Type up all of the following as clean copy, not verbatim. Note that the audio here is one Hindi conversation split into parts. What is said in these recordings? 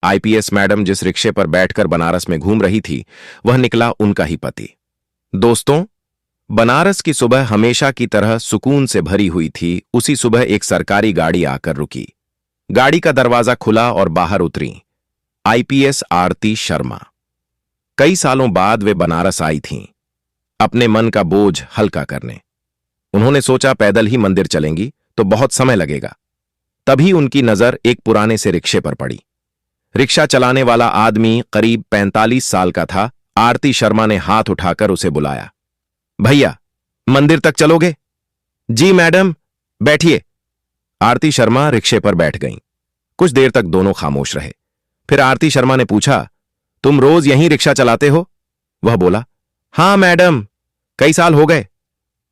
आईपीएस मैडम जिस रिक्शे पर बैठकर बनारस में घूम रही थी, वह निकला उनका ही पति। दोस्तों, बनारस की सुबह हमेशा की तरह सुकून से भरी हुई थी। उसी सुबह एक सरकारी गाड़ी आकर रुकी। गाड़ी का दरवाजा खुला और बाहर उतरी आईपीएस आरती शर्मा। कई सालों बाद वे बनारस आई थीं, अपने मन का बोझ हल्का करने। उन्होंने सोचा पैदल ही मंदिर चलेंगी तो बहुत समय लगेगा। तभी उनकी नजर एक पुराने से रिक्शे पर पड़ी। रिक्शा चलाने वाला आदमी करीब 45 साल का था। आरती शर्मा ने हाथ उठाकर उसे बुलाया। भैया, मंदिर तक चलोगे? जी मैडम, बैठिए। आरती शर्मा रिक्शे पर बैठ गईं। कुछ देर तक दोनों खामोश रहे। फिर आरती शर्मा ने पूछा, तुम रोज यहीं रिक्शा चलाते हो? वह बोला, हां मैडम, कई साल हो गए।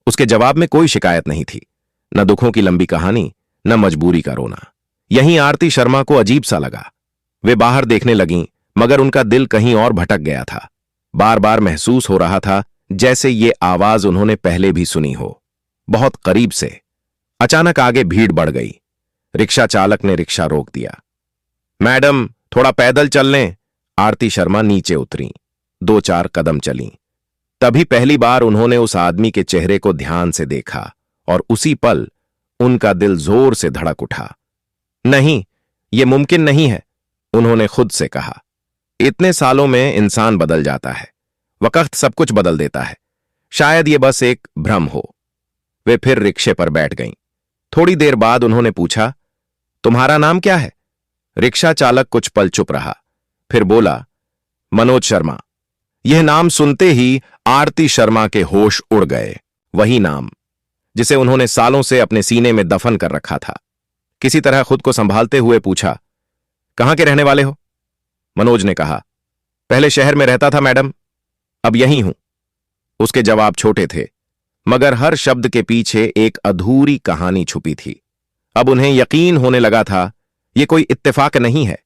उसके जवाब में कोई शिकायत नहीं थी, न दुखों की लंबी कहानी, न मजबूरी का रोना। यहीं आरती शर्मा को अजीब सा लगा। वे बाहर देखने लगीं, मगर उनका दिल कहीं और भटक गया था। बार बार महसूस हो रहा था जैसे ये आवाज उन्होंने पहले भी सुनी हो, बहुत करीब से। अचानक आगे भीड़ बढ़ गई। रिक्शा चालक ने रिक्शा रोक दिया। मैडम, थोड़ा पैदल चल लें। आरती शर्मा नीचे उतरीं। 2-4 कदम चलीं। तभी पहली बार उन्होंने उस आदमी के चेहरे को ध्यान से देखा और उसी पल उनका दिल जोर से धड़क उठा। नहीं, यह मुमकिन नहीं है, उन्होंने खुद से कहा। इतने सालों में इंसान बदल जाता है, वक्त सब कुछ बदल देता है। शायद ये बस एक भ्रम हो। वे फिर रिक्शे पर बैठ गईं। थोड़ी देर बाद उन्होंने पूछा, तुम्हारा नाम क्या है? रिक्शा चालक कुछ पल चुप रहा, फिर बोला, मनोज शर्मा। यह नाम सुनते ही आरती शर्मा के होश उड़ गए। वही नाम जिसे उन्होंने सालों से अपने सीने में दफन कर रखा था। किसी तरह खुद को संभालते हुए पूछा, कहां के रहने वाले हो? मनोज ने कहा, पहले शहर में रहता था मैडम, अब यहीं हूं। उसके जवाब छोटे थे, मगर हर शब्द के पीछे एक अधूरी कहानी छुपी थी। अब उन्हें यकीन होने लगा था, यह कोई इत्तेफाक नहीं है।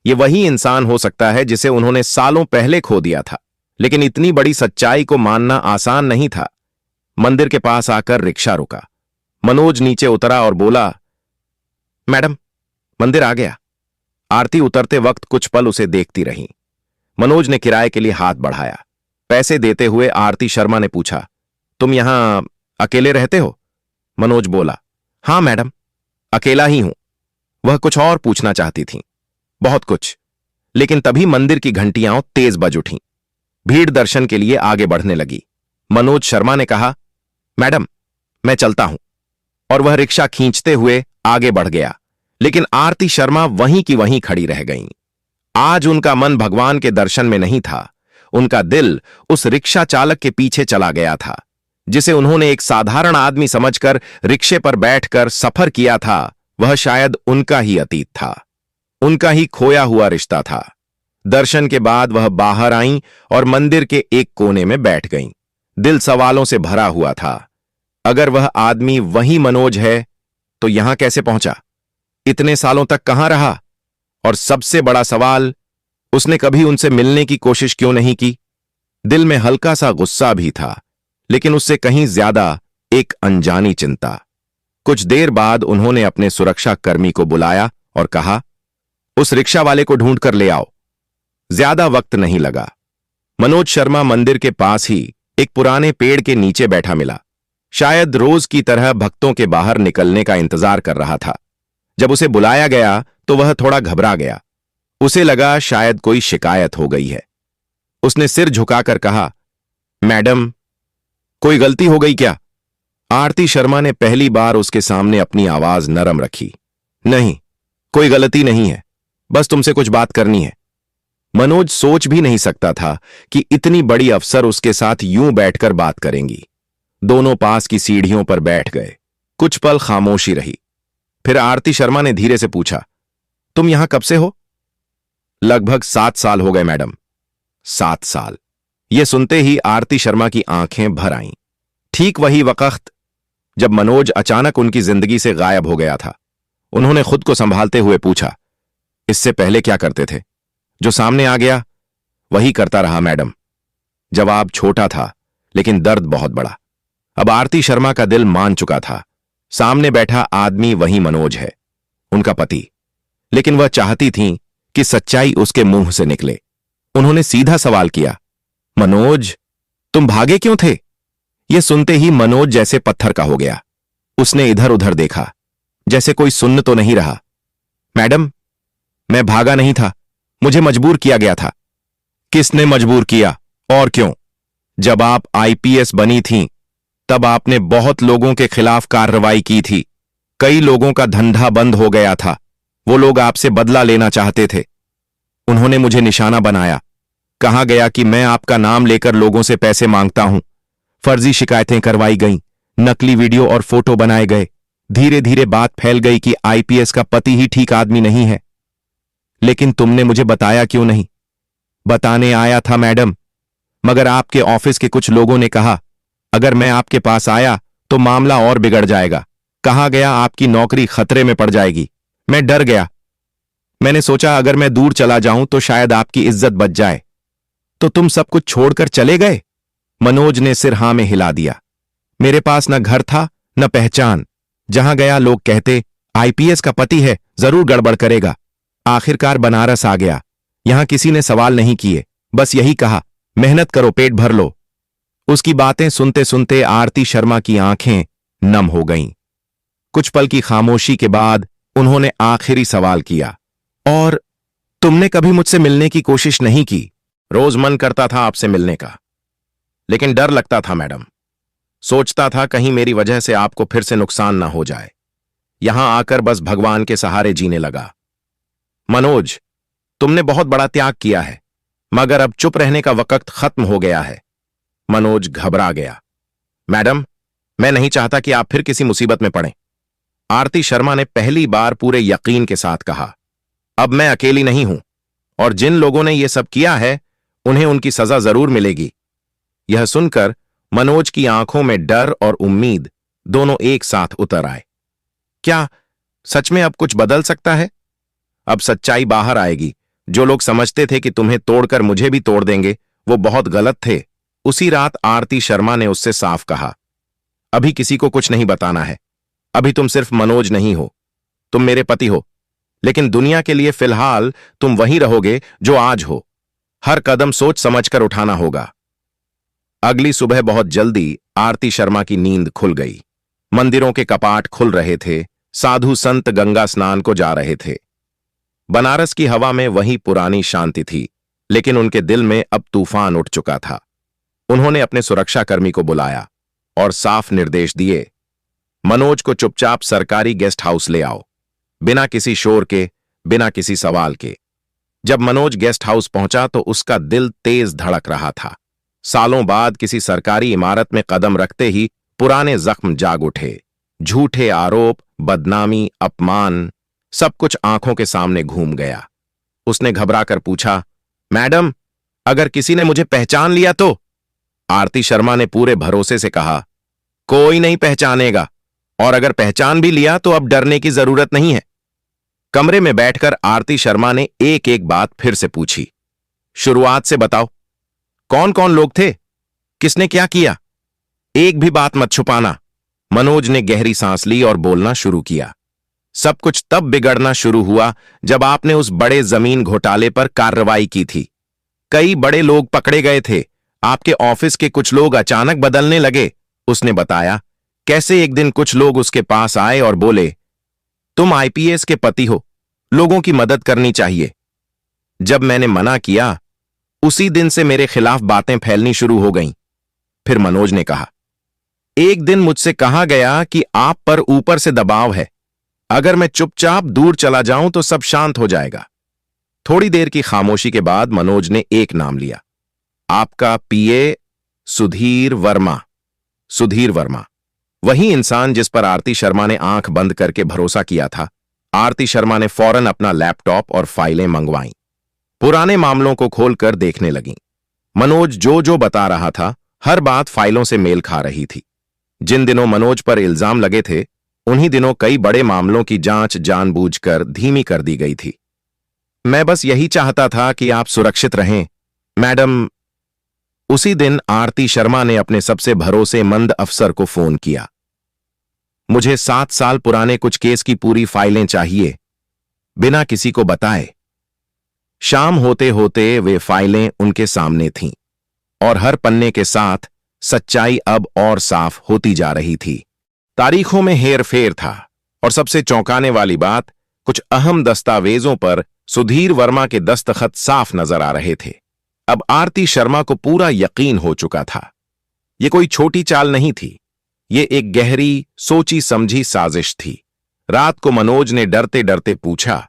यह वही इंसान हो सकता है जिसे उन्होंने सालों पहले खो दिया था। लेकिन इतनी बड़ी सच्चाई को मानना आसान नहीं था। मंदिर के पास आकर रिक्शा रुका। मनोज नीचे उतरा और बोला, मैडम, मंदिर आ गया। आरती उतरते वक्त कुछ पल उसे देखती रही। मनोज ने किराए के लिए हाथ बढ़ाया। पैसे देते हुए आरती शर्मा ने पूछा, तुम यहां अकेले रहते हो? मनोज बोला, हां मैडम, अकेला ही हूं। वह कुछ और पूछना चाहती थी, बहुत कुछ, लेकिन तभी मंदिर की घंटियां तेज बज उठीं। भीड़ दर्शन के लिए आगे बढ़ने लगी। मनोज शर्मा ने कहा, मैडम, मैं चलता हूं। और वह रिक्शा खींचते हुए आगे बढ़ गया। लेकिन आरती शर्मा वहीं की वहीं खड़ी रह गईं। आज उनका मन भगवान के दर्शन में नहीं था। उनका दिल उस रिक्शा चालक के पीछे चला गया था, जिसे उन्होंने एक साधारण आदमी समझकर रिक्शे पर बैठकर सफर किया था। वह शायद उनका ही अतीत था, उनका ही खोया हुआ रिश्ता था। दर्शन के बाद वह बाहर आईं और मंदिर के एक कोने में बैठ गईं। दिल सवालों से भरा हुआ था। अगर वह आदमी वही मनोज है तो यहां कैसे पहुंचा? इतने सालों तक कहां रहा? और सबसे बड़ा सवाल, उसने कभी उनसे मिलने की कोशिश क्यों नहीं की? दिल में हल्का सा गुस्सा भी था, लेकिन उससे कहीं ज्यादा एक अनजानी चिंता। कुछ देर बाद उन्होंने अपने सुरक्षा कर्मी को बुलाया और कहा, उस रिक्शा वाले को ढूंढ कर ले आओ। ज्यादा वक्त नहीं लगा। मनोज शर्मा मंदिर के पास ही एक पुराने पेड़ के नीचे बैठा मिला। शायद रोज की तरह भक्तों के बाहर निकलने का इंतजार कर रहा था। जब उसे बुलाया गया तो वह थोड़ा घबरा गया। उसे लगा शायद कोई शिकायत हो गई है। उसने सिर झुकाकर कहा, मैडम, कोई गलती हो गई क्या? आरती शर्मा ने पहली बार उसके सामने अपनी आवाज नरम रखी। नहीं, कोई गलती नहीं है, बस तुमसे कुछ बात करनी है। मनोज सोच भी नहीं सकता था कि इतनी बड़ी अफसर उसके साथ यूं बैठकर बात करेंगी। दोनों पास की सीढ़ियों पर बैठ गए। कुछ पल खामोशी रही। फिर आरती शर्मा ने धीरे से पूछा, तुम यहां कब से हो? लगभग 7 साल हो गए मैडम। 7 साल। यह सुनते ही आरती शर्मा की आंखें भर आईं। ठीक वही वक्त जब मनोज अचानक उनकी जिंदगी से गायब हो गया था। उन्होंने खुद को संभालते हुए पूछा, इससे पहले क्या करते थे? जो सामने आ गया वही करता रहा मैडम। जवाब छोटा था, लेकिन दर्द बहुत बड़ा। अब आरती शर्मा का दिल मान चुका था, सामने बैठा आदमी वही मनोज है, उनका पति। लेकिन वह चाहती थीं कि सच्चाई उसके मुंह से निकले। उन्होंने सीधा सवाल किया, मनोज, तुम भागे क्यों थे? यह सुनते ही मनोज जैसे पत्थर का हो गया। उसने इधर उधर देखा, जैसे कोई सुन तो नहीं रहा। मैडम, मैं भागा नहीं था, मुझे मजबूर किया गया था। किसने मजबूर किया और क्यों? जब आप आईपीएस बनी थीं, तब आपने बहुत लोगों के खिलाफ कार्रवाई की थी। कई लोगों का धंधा बंद हो गया था। वो लोग आपसे बदला लेना चाहते थे। उन्होंने मुझे निशाना बनाया। कहा गया कि मैं आपका नाम लेकर लोगों से पैसे मांगता हूं। फर्जी शिकायतें करवाई गईं, नकली वीडियो और फोटो बनाए गए। धीरे धीरे बात फैल गई कि आईपीएस का पति ही ठीक आदमी नहीं है। लेकिन तुमने मुझे बताया क्यों नहीं? बताने आया था मैडम, मगर आपके ऑफिस के कुछ लोगों ने कहा अगर मैं आपके पास आया तो मामला और बिगड़ जाएगा। कहा गया आपकी नौकरी खतरे में पड़ जाएगी। मैं डर गया। मैंने सोचा अगर मैं दूर चला जाऊं तो शायद आपकी इज्जत बच जाए। तो तुम सब कुछ छोड़कर चले गए? मनोज ने सिर हां में हिला दिया। मेरे पास न घर था न पहचान। जहां गया लोग कहते आईपीएस का पति है, जरूर गड़बड़ करेगा। आखिरकार बनारस आ गया। यहां किसी ने सवाल नहीं किए, बस यही कहा मेहनत करो, पेट भर लो। उसकी बातें सुनते सुनते आरती शर्मा की आंखें नम हो गईं। कुछ पल की खामोशी के बाद उन्होंने आखिरी सवाल किया, और तुमने कभी मुझसे मिलने की कोशिश नहीं की? रोज मन करता था आपसे मिलने का, लेकिन डर लगता था मैडम। सोचता था कहीं मेरी वजह से आपको फिर से नुकसान ना हो जाए। यहां आकर बस भगवान के सहारे जीने लगा। मनोज, तुमने बहुत बड़ा त्याग किया है, मगर अब चुप रहने का वक्त खत्म हो गया है। मनोज घबरा गया। मैडम, मैं नहीं चाहता कि आप फिर किसी मुसीबत में पड़ें। आरती शर्मा ने पहली बार पूरे यकीन के साथ कहा, अब मैं अकेली नहीं हूं, और जिन लोगों ने यह सब किया है उन्हें उनकी सजा जरूर मिलेगी। यह सुनकर मनोज की आंखों में डर और उम्मीद दोनों एक साथ उतर आए। क्या सच में अब कुछ बदल सकता है? अब सच्चाई बाहर आएगी। जो लोग समझते थे कि तुम्हें तोड़कर मुझे भी तोड़ देंगे, वो बहुत गलत थे। उसी रात आरती शर्मा ने उससे साफ कहा, अभी किसी को कुछ नहीं बताना है। अभी तुम सिर्फ मनोज नहीं हो, तुम मेरे पति हो। लेकिन दुनिया के लिए फिलहाल तुम वहीं रहोगे जो आज हो। हर कदम सोच समझकर उठाना होगा। अगली सुबह बहुत जल्दी आरती शर्मा की नींद खुल गई। मंदिरों के कपाट खुल रहे थे, साधु संत गंगा स्नान को जा रहे थे। बनारस की हवा में वही पुरानी शांति थी, लेकिन उनके दिल में अब तूफान उठ चुका था। उन्होंने अपने सुरक्षाकर्मी को बुलाया और साफ निर्देश दिए, मनोज को चुपचाप सरकारी गेस्ट हाउस ले आओ, बिना किसी शोर के, बिना किसी सवाल के। जब मनोज गेस्ट हाउस पहुंचा तो उसका दिल तेज धड़क रहा था। सालों बाद किसी सरकारी इमारत में कदम रखते ही पुराने जख्म जाग उठे। झूठे आरोप, बदनामी, अपमान, सब कुछ आंखों के सामने घूम गया। उसने घबराकर पूछा, मैडम, अगर किसी ने मुझे पहचान लिया तो? आरती शर्मा ने पूरे भरोसे से कहा, कोई नहीं पहचानेगा, और अगर पहचान भी लिया तो अब डरने की जरूरत नहीं है। कमरे में बैठकर आरती शर्मा ने एक एक बात फिर से पूछी। शुरुआत से बताओ, कौन कौन लोग थे? किसने क्या किया? एक भी बात मत छुपाना। मनोज ने गहरी सांस ली और बोलना शुरू किया। सब कुछ तब बिगड़ना शुरू हुआ जब आपने उस बड़े जमीन घोटाले पर कार्रवाई की थी। कई बड़े लोग पकड़े गए थे। आपके ऑफिस के कुछ लोग अचानक बदलने लगे। उसने बताया कैसे एक दिन कुछ लोग उसके पास आए और बोले, तुम आईपीएस के पति हो, लोगों की मदद करनी चाहिए। जब मैंने मना किया, उसी दिन से मेरे खिलाफ बातें फैलनी शुरू हो गईं। फिर मनोज ने कहा, एक दिन मुझसे कहा गया कि आप पर ऊपर से दबाव है। अगर मैं चुपचाप दूर चला जाऊं तो सब शांत हो जाएगा। थोड़ी देर की खामोशी के बाद मनोज ने एक नाम लिया, आपका पीए सुधीर वर्मा। सुधीर वर्मा, वही इंसान जिस पर आरती शर्मा ने आंख बंद करके भरोसा किया था। आरती शर्मा ने फौरन अपना लैपटॉप और फाइलें मंगवाईं। पुराने मामलों को खोलकर देखने लगीं। मनोज जो जो बता रहा था, हर बात फाइलों से मेल खा रही थी। जिन दिनों मनोज पर इल्जाम लगे थे, उन्हीं दिनों कई बड़े मामलों की जांच जानबूझकर धीमी कर दी गई थी। मैं बस यही चाहता था कि आप सुरक्षित रहें, मैडम। उसी दिन आरती शर्मा ने अपने सबसे भरोसेमंद अफसर को फोन किया। मुझे 7 साल पुराने कुछ केस की पूरी फाइलें चाहिए, बिना किसी को बताए। शाम होते होते वे फाइलें उनके सामने थीं और हर पन्ने के साथ सच्चाई अब और साफ होती जा रही थी। तारीखों में हेर-फेर था और सबसे चौंकाने वाली बात, कुछ अहम दस्तावेजों पर सुधीर वर्मा के दस्तखत साफ नजर आ रहे थे। अब आरती शर्मा को पूरा यकीन हो चुका था। ये कोई छोटी चाल नहीं थी, ये एक गहरी सोची समझी साजिश थी। रात को मनोज ने डरते डरते पूछा,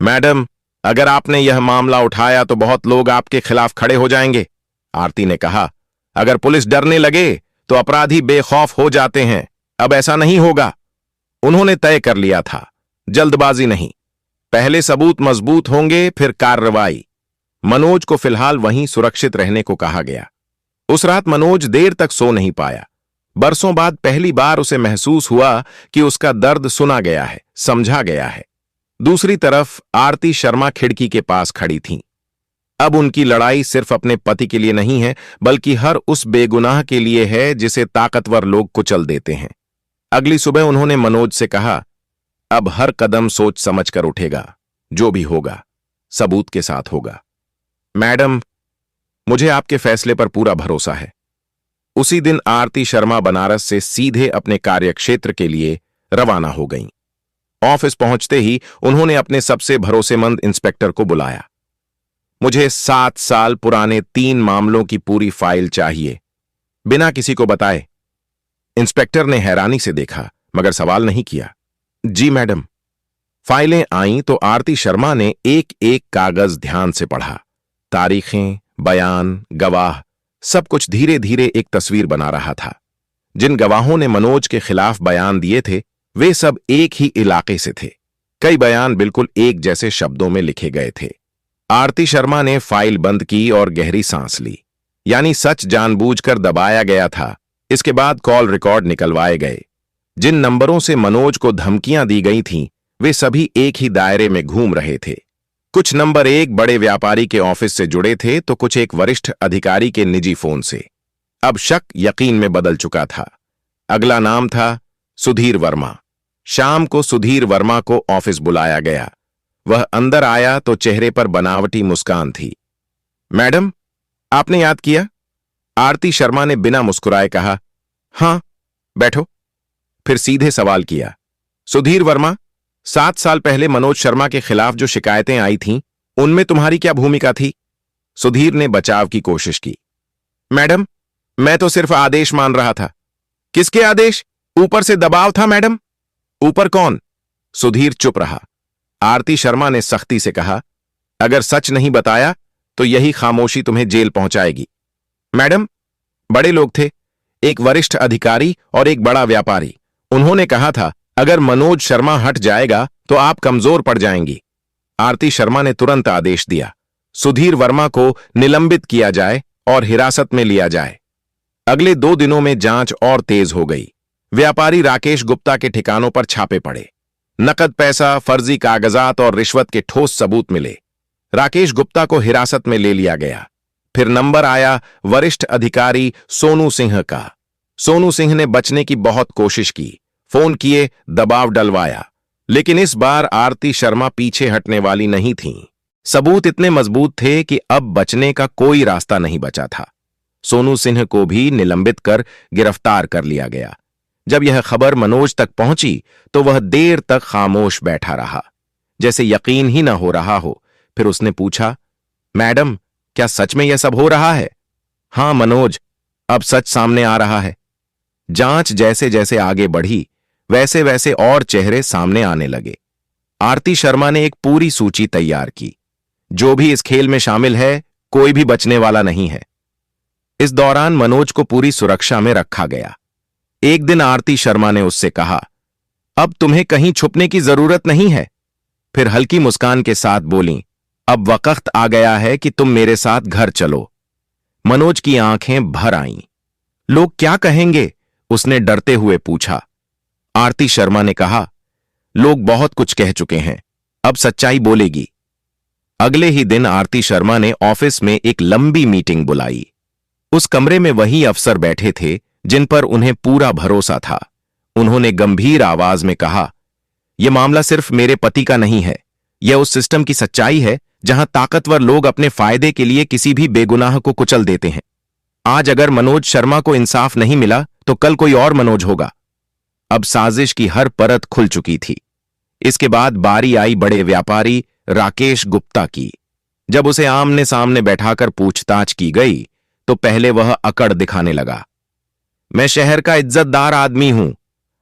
मैडम, अगर आपने यह मामला उठाया तो बहुत लोग आपके खिलाफ खड़े हो जाएंगे। आरती ने कहा, अगर पुलिस डरने लगे तो अपराधी बेखौफ हो जाते हैं। अब ऐसा नहीं होगा। उन्होंने तय कर लिया था, जल्दबाजी नहीं, पहले सबूत मजबूत होंगे फिर कार्रवाई। मनोज को फिलहाल वहीं सुरक्षित रहने को कहा गया। उस रात मनोज देर तक सो नहीं पाया। बरसों बाद पहली बार उसे महसूस हुआ कि उसका दर्द सुना गया है, समझा गया है। दूसरी तरफ आरती शर्मा खिड़की के पास खड़ी थीं। अब उनकी लड़ाई सिर्फ अपने पति के लिए नहीं है, बल्कि हर उस बेगुनाह के लिए है जिसे ताकतवर लोग कुचल देते हैं। अगली सुबह उन्होंने मनोज से कहा, अब हर कदम सोच समझ कर उठेगा, जो भी होगा सबूत के साथ होगा। मैडम, मुझे आपके फैसले पर पूरा भरोसा है। उसी दिन आरती शर्मा बनारस से सीधे अपने कार्यक्षेत्र के लिए रवाना हो गईं। ऑफिस पहुंचते ही उन्होंने अपने सबसे भरोसेमंद इंस्पेक्टर को बुलाया। मुझे 7 साल पुराने 3 मामलों की पूरी फाइल चाहिए, बिना किसी को बताए। इंस्पेक्टर ने हैरानी से देखा मगर सवाल नहीं किया। जी मैडम। फाइलें आईं तो आरती शर्मा ने एक एक कागज ध्यान से पढ़ा। तारीखें, बयान, गवाह, सब कुछ धीरे धीरे एक तस्वीर बना रहा था। जिन गवाहों ने मनोज के खिलाफ बयान दिए थे वे सब एक ही इलाके से थे। कई बयान बिल्कुल एक जैसे शब्दों में लिखे गए थे। आरती शर्मा ने फाइल बंद की और गहरी सांस ली, यानी सच जानबूझकर दबाया गया था। इसके बाद कॉल रिकॉर्ड निकलवाए गए। जिन नंबरों से मनोज को धमकियां दी गई थीं वे सभी एक ही दायरे में घूम रहे थे। कुछ नंबर एक बड़े व्यापारी के ऑफिस से जुड़े थे तो कुछ एक वरिष्ठ अधिकारी के निजी फोन से। अब शक यकीन में बदल चुका था। अगला नाम था सुधीर वर्मा। शाम को सुधीर वर्मा को ऑफिस बुलाया गया। वह अंदर आया तो चेहरे पर बनावटी मुस्कान थी। मैडम, आपने याद किया? आरती शर्मा ने बिना मुस्कुराए कहा, हां, बैठो। फिर सीधे सवाल किया, सुधीर वर्मा, 7 साल पहले मनोज शर्मा के खिलाफ जो शिकायतें आई थीं उनमें तुम्हारी क्या भूमिका थी? सुधीर ने बचाव की कोशिश की। मैडम, मैं तो सिर्फ आदेश मान रहा था। किसके आदेश? ऊपर से दबाव था मैडम। ऊपर कौन? सुधीर चुप रहा। आरती शर्मा ने सख्ती से कहा, अगर सच नहीं बताया तो यही खामोशी तुम्हें जेल पहुंचाएगी। मैडम, बड़े लोग थे, एक वरिष्ठ अधिकारी और एक बड़ा व्यापारी। उन्होंने कहा था अगर मनोज शर्मा हट जाएगा तो आप कमजोर पड़ जाएंगी। आरती शर्मा ने तुरंत आदेश दिया, सुधीर वर्मा को निलंबित किया जाए और हिरासत में लिया जाए। अगले 2 दिनों में जांच और तेज हो गई। व्यापारी राकेश गुप्ता के ठिकानों पर छापे पड़े। नकद पैसा, फर्जी कागजात और रिश्वत के ठोस सबूत मिले। राकेश गुप्ता को हिरासत में ले लिया गया। फिर नंबर आया वरिष्ठ अधिकारी सोनू सिंह का। सोनू सिंह ने बचने की बहुत कोशिश की, फोन किए, दबाव डलवाया, लेकिन इस बार आरती शर्मा पीछे हटने वाली नहीं थीं। सबूत इतने मजबूत थे कि अब बचने का कोई रास्ता नहीं बचा था। सोनू सिंह को भी निलंबित कर गिरफ्तार कर लिया गया। जब यह खबर मनोज तक पहुंची तो वह देर तक खामोश बैठा रहा, जैसे यकीन ही न हो रहा हो। फिर उसने पूछा, मैडम, क्या सच में यह सब हो रहा है? हां मनोज, अब सच सामने आ रहा है। जांच जैसे जैसे आगे बढ़ी वैसे वैसे और चेहरे सामने आने लगे। आरती शर्मा ने एक पूरी सूची तैयार की। जो भी इस खेल में शामिल है कोई भी बचने वाला नहीं है। इस दौरान मनोज को पूरी सुरक्षा में रखा गया। एक दिन आरती शर्मा ने उससे कहा, अब तुम्हें कहीं छुपने की जरूरत नहीं है। फिर हल्की मुस्कान के साथ बोली, अब वक्त आ गया है कि तुम मेरे साथ घर चलो। मनोज की आंखें भर आईं। लोग क्या कहेंगे? उसने डरते हुए पूछा। आरती शर्मा ने कहा, लोग बहुत कुछ कह चुके हैं, अब सच्चाई बोलेगी। अगले ही दिन आरती शर्मा ने ऑफिस में एक लंबी मीटिंग बुलाई। उस कमरे में वही अफसर बैठे थे जिन पर उन्हें पूरा भरोसा था। उन्होंने गंभीर आवाज में कहा, यह मामला सिर्फ मेरे पति का नहीं है, यह उस सिस्टम की सच्चाई है जहां ताकतवर लोग अपने फायदे के लिए किसी भी बेगुनाह को कुचल देते हैं। आज अगर मनोज शर्मा को इंसाफ नहीं मिला तो कल कोई और मनोज होगा। अब साजिश की हर परत खुल चुकी थी। इसके बाद बारी आई बड़े व्यापारी राकेश गुप्ता की। जब उसे आमने सामने बैठाकर पूछताछ की गई तो पहले वह अकड़ दिखाने लगा। मैं शहर का इज्जतदार आदमी हूं,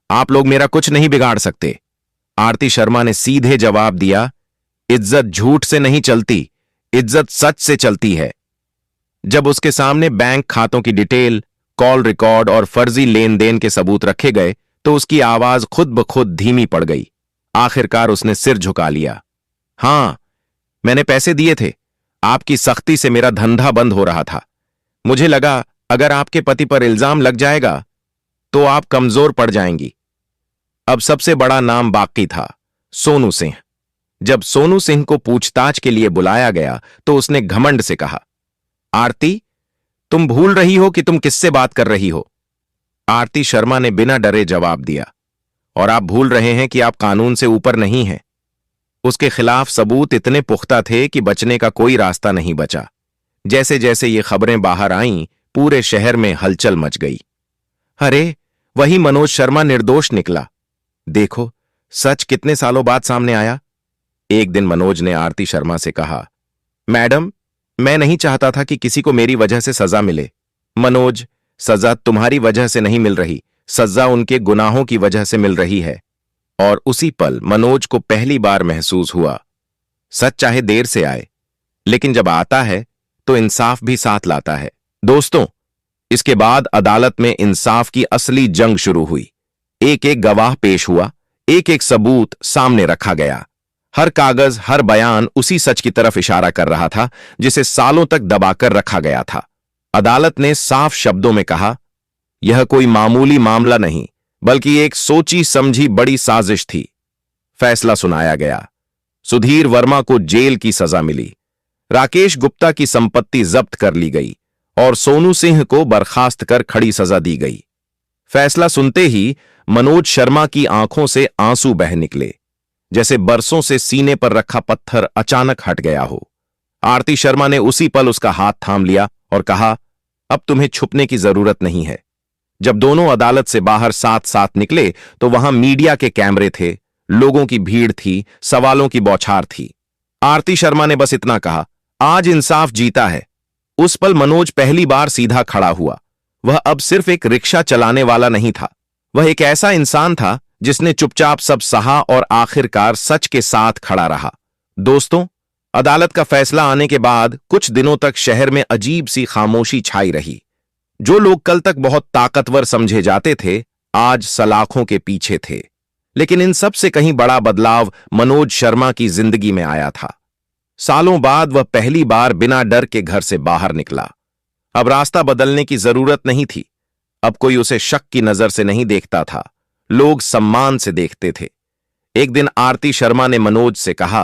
आप लोग मेरा कुछ नहीं बिगाड़ सकते। आरती शर्मा ने सीधे जवाब दिया, इज्जत झूठ से नहीं चलती, इज्जत सच से चलती है। जब उसके सामने बैंक खातों की डिटेल, कॉल रिकॉर्ड और फर्जी लेन देन के सबूत रखे गए तो उसकी आवाज खुद ब खुद धीमी पड़ गई। आखिरकार उसने सिर झुका लिया। हां, मैंने पैसे दिए थे। आपकी सख्ती से मेरा धंधा बंद हो रहा था। मुझे लगा अगर आपके पति पर इल्जाम लग जाएगा तो आप कमजोर पड़ जाएंगी। अब सबसे बड़ा नाम बाकी था, सोनू सिंह। जब सोनू सिंह को पूछताछ के लिए बुलाया गया तो उसने घमंड से कहा, आरती, तुम भूल रही हो कि तुम किससे बात कर रही हो। आरती शर्मा ने बिना डरे जवाब दिया, और आप भूल रहे हैं कि आप कानून से ऊपर नहीं हैं। उसके खिलाफ सबूत इतने पुख्ता थे कि बचने का कोई रास्ता नहीं बचा। जैसे जैसे ये खबरें बाहर आईं, पूरे शहर में हलचल मच गई। अरे, वही मनोज शर्मा निर्दोष निकला। देखो, सच कितने सालों बाद सामने आया। एक दिन मनोज ने आरती शर्मा से कहा, मैडम, मैं नहीं चाहता था कि किसी को मेरी वजह से सजा मिले। मनोज, सजा तुम्हारी वजह से नहीं मिल रही, सजा उनके गुनाहों की वजह से मिल रही है। और उसी पल मनोज को पहली बार महसूस हुआ, सच चाहे देर से आए, लेकिन जब आता है तो इंसाफ भी साथ लाता है। दोस्तों, इसके बाद अदालत में इंसाफ की असली जंग शुरू हुई। एक एक गवाह पेश हुआ, एक एक सबूत सामने रखा गया। हर कागज, हर बयान उसी सच की तरफ इशारा कर रहा था जिसे सालों तक दबाकर रखा गया था। अदालत ने साफ शब्दों में कहा, यह कोई मामूली मामला नहीं, बल्कि एक सोची समझी बड़ी साजिश थी। फैसला सुनाया गया। सुधीर वर्मा को जेल की सजा मिली, राकेश गुप्ता की संपत्ति जब्त कर ली गई और सोनू सिंह को बर्खास्त कर खड़ी सजा दी गई। फैसला सुनते ही मनोज शर्मा की आंखों से आंसू बह निकले, जैसे बरसों से सीने पर रखा पत्थर अचानक हट गया हो। आरती शर्मा ने उसी पल उसका हाथ थाम लिया और कहा, अब तुम्हें छुपने की जरूरत नहीं है। जब दोनों अदालत से बाहर साथ साथ निकले तो वहां मीडिया के कैमरे थे, लोगों की भीड़ थी, सवालों की बौछार थी। आरती शर्मा ने बस इतना कहा, आज इंसाफ जीता है। उस पल मनोज पहली बार सीधा खड़ा हुआ। वह अब सिर्फ एक रिक्शा चलाने वाला नहीं था, वह एक ऐसा इंसान था जिसने चुपचाप सब सहा और आखिरकार सच के साथ खड़ा रहा। दोस्तों, अदालत का फैसला आने के बाद कुछ दिनों तक शहर में अजीब सी खामोशी छाई रही। जो लोग कल तक बहुत ताकतवर समझे जाते थे, आज सलाखों के पीछे थे। लेकिन इन सब से कहीं बड़ा बदलाव मनोज शर्मा की जिंदगी में आया था। सालों बाद वह पहली बार बिना डर के घर से बाहर निकला। अब रास्ता बदलने की जरूरत नहीं थी। अब कोई उसे शक की नजर से नहीं देखता था, लोग सम्मान से देखते थे। एक दिन आरती शर्मा ने मनोज से कहा,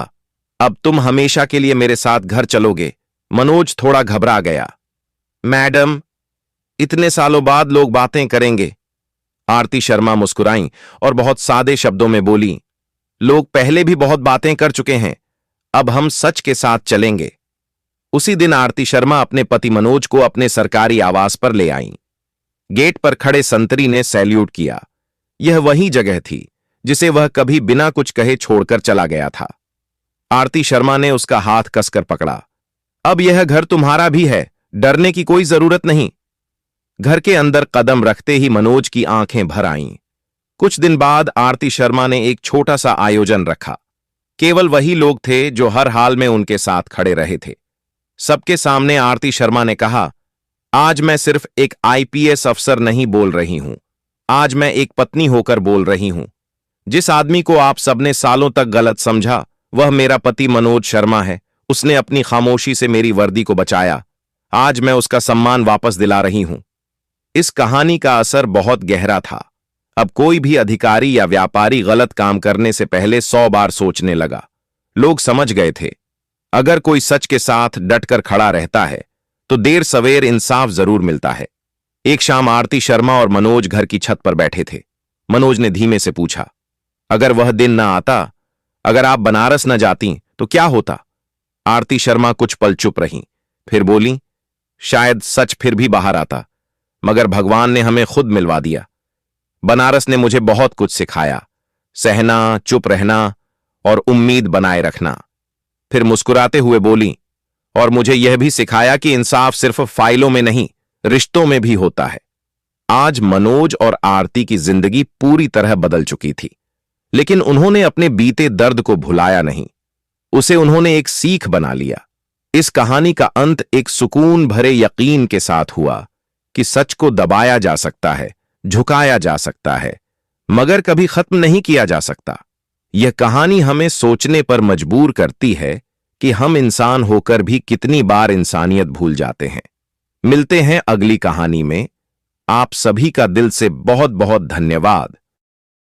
अब तुम हमेशा के लिए मेरे साथ घर चलोगे। मनोज थोड़ा घबरा गया। मैडम, इतने सालों बाद लोग बातें करेंगे। आरती शर्मा मुस्कुराईं और बहुत सादे शब्दों में बोली, लोग पहले भी बहुत बातें कर चुके हैं, अब हम सच के साथ चलेंगे। उसी दिन आरती शर्मा अपने पति मनोज को अपने सरकारी आवास पर ले आईं। गेट पर खड़े संतरी ने सैल्यूट किया। यह वही जगह थी जिसे वह कभी बिना कुछ कहे छोड़कर चला गया था। आरती शर्मा ने उसका हाथ कसकर पकड़ा। अब यह घर तुम्हारा भी है, डरने की कोई जरूरत नहीं। घर के अंदर कदम रखते ही मनोज की आंखें भर आईं। कुछ दिन बाद आरती शर्मा ने एक छोटा सा आयोजन रखा। केवल वही लोग थे जो हर हाल में उनके साथ खड़े रहे थे। सबके सामने आरती शर्मा ने कहा, आज मैं सिर्फ एक आईपीएस अफसर नहीं बोल रही हूं, आज मैं एक पत्नी होकर बोल रही हूं। जिस आदमी को आप सबने सालों तक गलत समझा, वह मेरा पति मनोज शर्मा है। उसने अपनी खामोशी से मेरी वर्दी को बचाया। आज मैं उसका सम्मान वापस दिला रही हूं। इस कहानी का असर बहुत गहरा था। अब कोई भी अधिकारी या व्यापारी गलत काम करने से पहले 100 बार सोचने लगा। लोग समझ गए थे, अगर कोई सच के साथ डटकर खड़ा रहता है तो देर सवेर इंसाफ जरूर मिलता है। एक शाम आरती शर्मा और मनोज घर की छत पर बैठे थे। मनोज ने धीमे से पूछा, अगर वह दिन न आता, अगर आप बनारस न जाती तो क्या होता? आरती शर्मा कुछ पल चुप रहीं, फिर बोली, शायद सच फिर भी बाहर आता, मगर भगवान ने हमें खुद मिलवा दिया। बनारस ने मुझे बहुत कुछ सिखाया, सहना, चुप रहना और उम्मीद बनाए रखना। फिर मुस्कुराते हुए बोली, और मुझे यह भी सिखाया कि इंसाफ सिर्फ फाइलों में नहीं, रिश्तों में भी होता है। आज मनोज और आरती की जिंदगी पूरी तरह बदल चुकी थी, लेकिन उन्होंने अपने बीते दर्द को भुलाया नहीं, उसे उन्होंने एक सीख बना लिया। इस कहानी का अंत एक सुकून भरे यकीन के साथ हुआ कि सच को दबाया जा सकता है, झुकाया जा सकता है, मगर कभी खत्म नहीं किया जा सकता। यह कहानी हमें सोचने पर मजबूर करती है कि हम इंसान होकर भी कितनी बार इंसानियत भूल जाते हैं। मिलते हैं अगली कहानी में। आप सभी का दिल से बहुत बहुत धन्यवाद।